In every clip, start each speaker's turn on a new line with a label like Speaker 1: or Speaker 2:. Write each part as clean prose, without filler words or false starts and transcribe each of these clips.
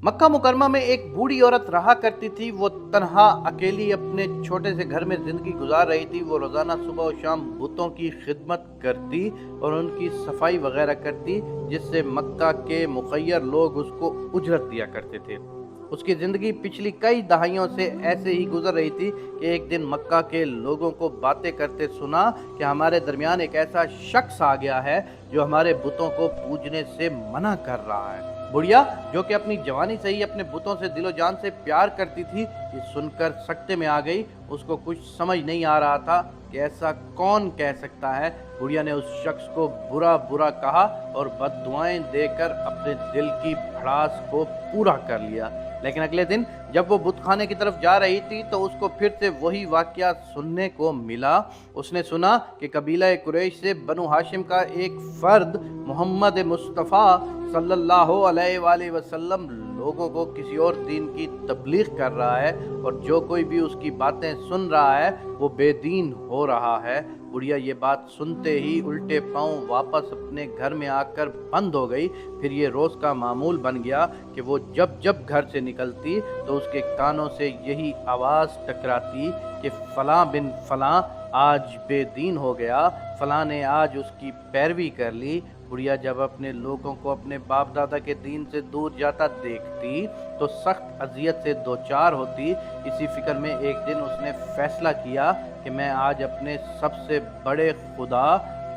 Speaker 1: मक्का मुकरमा में एक बूढ़ी औरत रहा करती थी। वो तन्हा अकेली अपने छोटे से घर में जिंदगी गुजार रही थी। वो रोजाना सुबह और शाम बुतों की खिदमत करती और उनकी सफाई वगैरह करती, जिससे मक्का के मुखय्यर लोग उसको उजरत दिया करते थे। उसकी जिंदगी पिछली कई दहाइयों से ऐसे ही गुजर रही थी कि एक दिन मक्का के लोगों को बातें करते सुना कि हमारे दरमियान एक ऐसा शख्स आ गया है जो हमारे बुतों को पूजने से मना कर रहा है। बुढ़िया, जो कि अपनी जवानी से ही अपने बुतों से दिलो जान से प्यार करती थी, ये सुनकर सकते में आ गई। उसको कुछ समझ नहीं आ रहा था कि ऐसा कौन कह सकता है। बुढ़िया ने उस शख्स को बुरा बुरा कहा और बद्दुआएं देकर अपने दिल की भड़ास को पूरा कर लिया। लेकिन अगले दिन जब वो बुत खाने की तरफ जा रही थी तो उसको फिर से वही वाकया सुनने को मिला। उसने सुना कि कबीला कुरैश से बनु हाशिम का एक फर्द मोहम्मद मुस्तफ़ा सल्लल्लाहु अलैहि वसल्लम लोगों को किसी और दीन की तबलीग कर रहा है और जो कोई भी उसकी बातें सुन रहा है वो बेदीन हो रहा है। बुढ़िया ये बात सुनते ही उल्टे पांव वापस अपने घर में आकर बंद हो गई। फिर ये रोज़ का मामूल बन गया कि वो जब जब घर से निकलती तो उसके कानों से यही आवाज़ टकराती कि फ़लाँ बिन फ़लाँ आज बेदीन हो गया, फ़लाँ ने आज उसकी पैरवी कर ली। बुढ़िया जब अपने लोगों को अपने बाप दादा के दीन से दूर जाता देखती तो सख्त अजियत से दो चार होती। इसी फिक्र में एक दिन उसने फैसला किया कि मैं आज अपने सबसे बड़े खुदा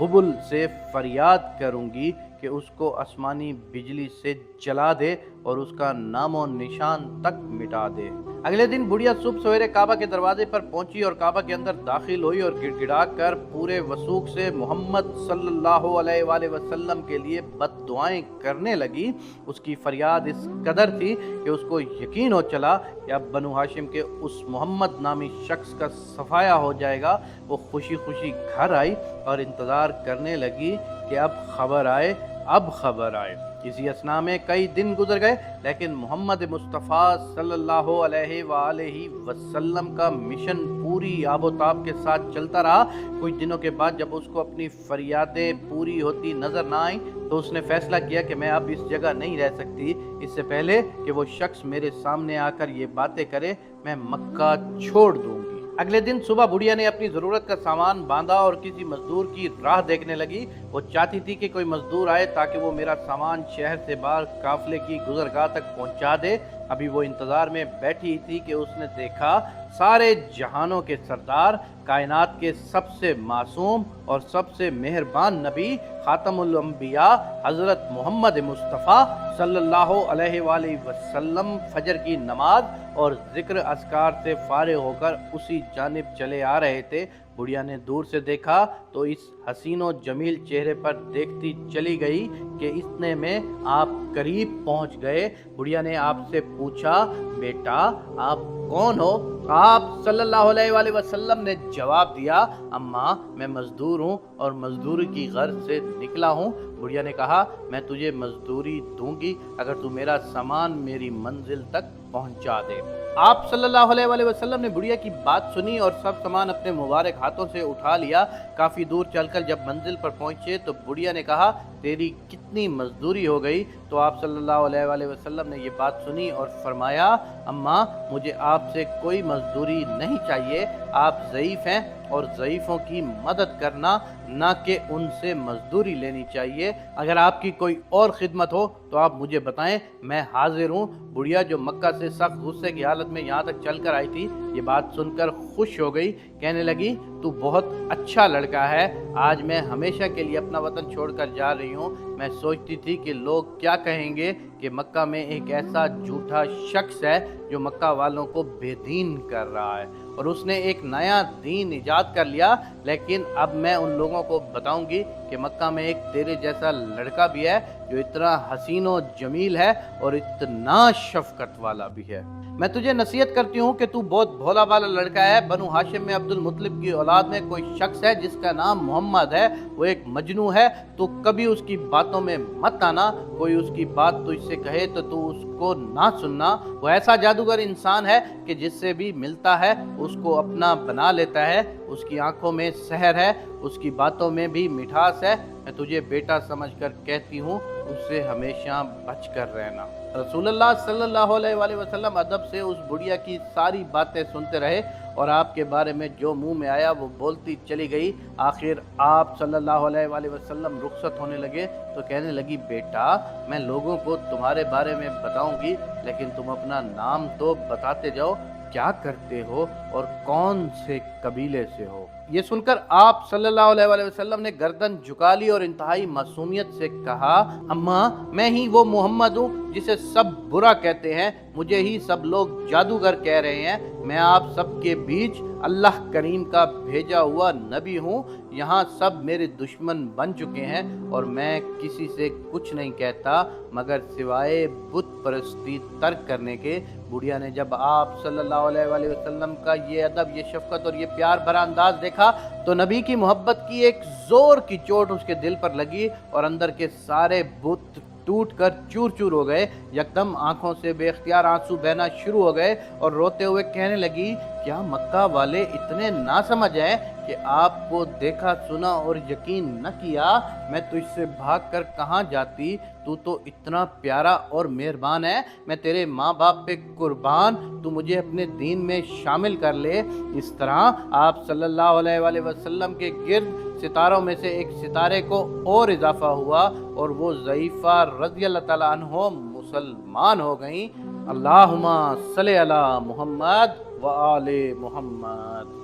Speaker 1: हुबुल से फरियाद करूंगी कि उसको आसमानी बिजली से जला दे और उसका नामो निशान तक मिटा दे। अगले दिन बुढ़िया सुबह सवेरे काबा के दरवाजे पर पहुंची और काबा के अंदर दाखिल हुई और गिड़गिड़ा कर पूरे वसूख से मोहम्मद सल्लल्लाहु अलैहि वसल्लम के लिए बद्दुआएं करने लगी। उसकी फरियाद इस कदर थी कि उसको यकीन हो चला कि अब बनु हाशिम के उस मोहम्मद नामी शख्स का सफाया हो जाएगा। वो खुशी खुशी घर आई और इंतज़ार करने लगी कि अब खबर आए, अब खबर आए। इसी असना में कई दिन गुजर गए, लेकिन मोहम्मद मुस्तफ़ा सल्लल्लाहु अलैहि वसल्लम का मिशन पूरी आबोताब के साथ चलता रहा। कुछ दिनों के बाद जब उसको अपनी फरियादें पूरी होती नजर ना आई तो उसने फैसला किया कि मैं अब इस जगह नहीं रह सकती। इससे पहले कि वो शख्स मेरे सामने आकर ये बातें करे, मैं मक्का छोड़ दूंगी। अगले दिन सुबह बुढ़िया ने अपनी ज़रूरत का सामान बांधा और किसी मजदूर की राह देखने लगी। वो चाहती थी कि कोई मजदूर आए ताकि वो मेरा सामान शहर से बाहर काफिले की गुजरगाह तक पहुंचा दे। अभी वो इंतज़ार में बैठी थी कि उसने देखा सारे जहानों के सरदार, कायनात के सबसे मासूम और सबसे मेहरबान नबी खातमुल अंबिया हज़रत मोहम्मद मुस्तफ़ा सल्लल्लाहु अलैहि वसल्लम फजर की नमाज और ज़िक्र अस्कार से फारिग होकर उसी जानिब चले आ रहे थे। बुढ़िया ने दूर से देखा तो इस हसीनो जमील चेहरे पर देखती चली गई कि इतने में आप करीब पहुंच गए। बुढ़िया ने आपसे पूछा, बेटा आप कौन हो? आप सल्लल्लाहु अलैहि वसल्लम ने जवाब दिया, अम्मा मैं मजदूर हूँ और मजदूरी की गर्ज से निकला हूँ। बुढ़िया ने कहा, मैं तुझे मजदूरी दूंगी अगर तू मेरा सामान मेरी मंजिल तक पहुंचा दे। आप सल्लल्लाहु अलैहि वसल्लम ने बुढ़िया की बात सुनी और सब सामान अपने मुबारक हाथों से उठा लिया। काफ़ी दूर चलकर जब मंजिल पर पहुंचे तो बुढ़िया ने कहा, तेरी कितनी मजदूरी हो गई? तो आप सल्लल्लाहु अलैहि वसल्लम ने ये बात सुनी और फरमाया, अम्मा मुझे आपसे कोई मजदूरी नहीं चाहिए। आप ज़ईफ़ हैं और ज़ईफ़ों की मदद करना, ना कि उनसे मजदूरी लेनी चाहिए। अगर आपकी कोई और खिदमत हो तो आप मुझे बताएं, मैं हाजिर हूँ। बुढ़िया जो मक्का से सख्त गुस्से की हालत में यहाँ तक चल कर आई थी, ये बात सुनकर खुश हो गई। कहने लगी, तू बहुत अच्छा लड़का है। आज मैं हमेशा के लिए अपना वतन छोड़कर जा रही हूँ। मैं सोचती थी कि लोग क्या कहेंगे कि मक्का में एक ऐसा झूठा शख्स है जो मक्का वालों को बेदीन कर रहा है और उसने एक नया दीन इजाद कर लिया। लेकिन अब मैं उन लोगों को बताऊंगी कि मक्का में एक तेरे जैसा लड़का भी है जो इतना हसीन व जमील है और इतना शफकत वाला भी है। मैं तुझे नसीहत करती हूँ कि तू बहुत भोला भाला लड़का है। बनु हाशिम में अब्दुल मुत्तलिब की औलाद में कोई शख्स है जिसका नाम मोहम्मद है। वो एक मजनू है। तू कभी उसकी बातों में मत आना। कोई उसकी बात तुझसे कहे तो तू उसको ना सुनना। वो ऐसा जादूगर इंसान है कि जिससे भी मिलता है उसको अपना बना लेता है। उसकी आंखों में सहर है, उसकी बातों में भी मिठास है। मैं तुझे बेटा समझकर कहती हूँ, اس سے ہمیشہ بچ کر رہنا۔ رسول اللہ صلی اللہ علیہ وآلہ وسلم ادب سے اس بڑھیا کی ساری باتیں سنتے رہے اور آپ کے بارے میں جو منہ میں آیا وہ بولتی چلی گئی۔ آخر آپ صلی اللہ علیہ وآلہ وسلم رخصت ہونے لگے تو کہنے لگی، بیٹا میں لوگوں کو تمہارے بارے میں بتاؤں گی، لیکن تم اپنا نام تو بتاتے جاؤ، کیا کرتے ہو اور کون سے قبیلے سے ہو۔ یہ سن کر آپ صلی اللہ علیہ وآلہ وسلم نے گردن جھکا لی اور انتہائی معصومیت سے کہا، اماں میں ہی وہ محمد ہوں جسے سب برا کہتے ہیں، مجھے ہی سب لوگ جادوگر کہہ رہے ہیں، میں آپ سب کے بیچ اللہ کریم کا بھیجا ہوا نبی ہوں، یہاں سب میرے دشمن بن چکے ہیں اور میں کسی سے کچھ نہیں کہتا مگر سوائے بت پرستی ترک کرنے کے۔ بڑھیا نے جب آپ صلی اللہ علیہ وآلہ وسلم کا یہ ادب، یہ شفقت اور یہ پیار بھرا انداز دیکھا تو نبی کی محبت کی ایک زور کی چوٹ اس کے دل پر لگی اور اندر کے سارے بت ٹوٹ کر چور چور ہو گئے۔ یکدم آنکھوں سے بے اختیار آنسو بہنا شروع ہو گئے اور روتے ہوئے کہنے لگی، کیا مکہ والے اتنے ناسمجھ ہیں کہ آپ کو دیکھا سنا اور یقین نہ کیا؟ میں تجھ سے بھاگ کر کہاں جاتی، تو اتنا پیارا اور مہربان ہے، میں تیرے ماں باپ پہ قربان، تو مجھے اپنے دین میں شامل کر لے۔ اس طرح آپ صلی اللہ علیہ وآلہ وسلم کے گرد ستاروں میں سے ایک ستارے کو اور اضافہ ہوا اور وہ ضعیفہ رضی اللہ تعالیٰ عنہ مسلمان ہو گئیں۔ اللہم صلی علی محمد و آل محمد۔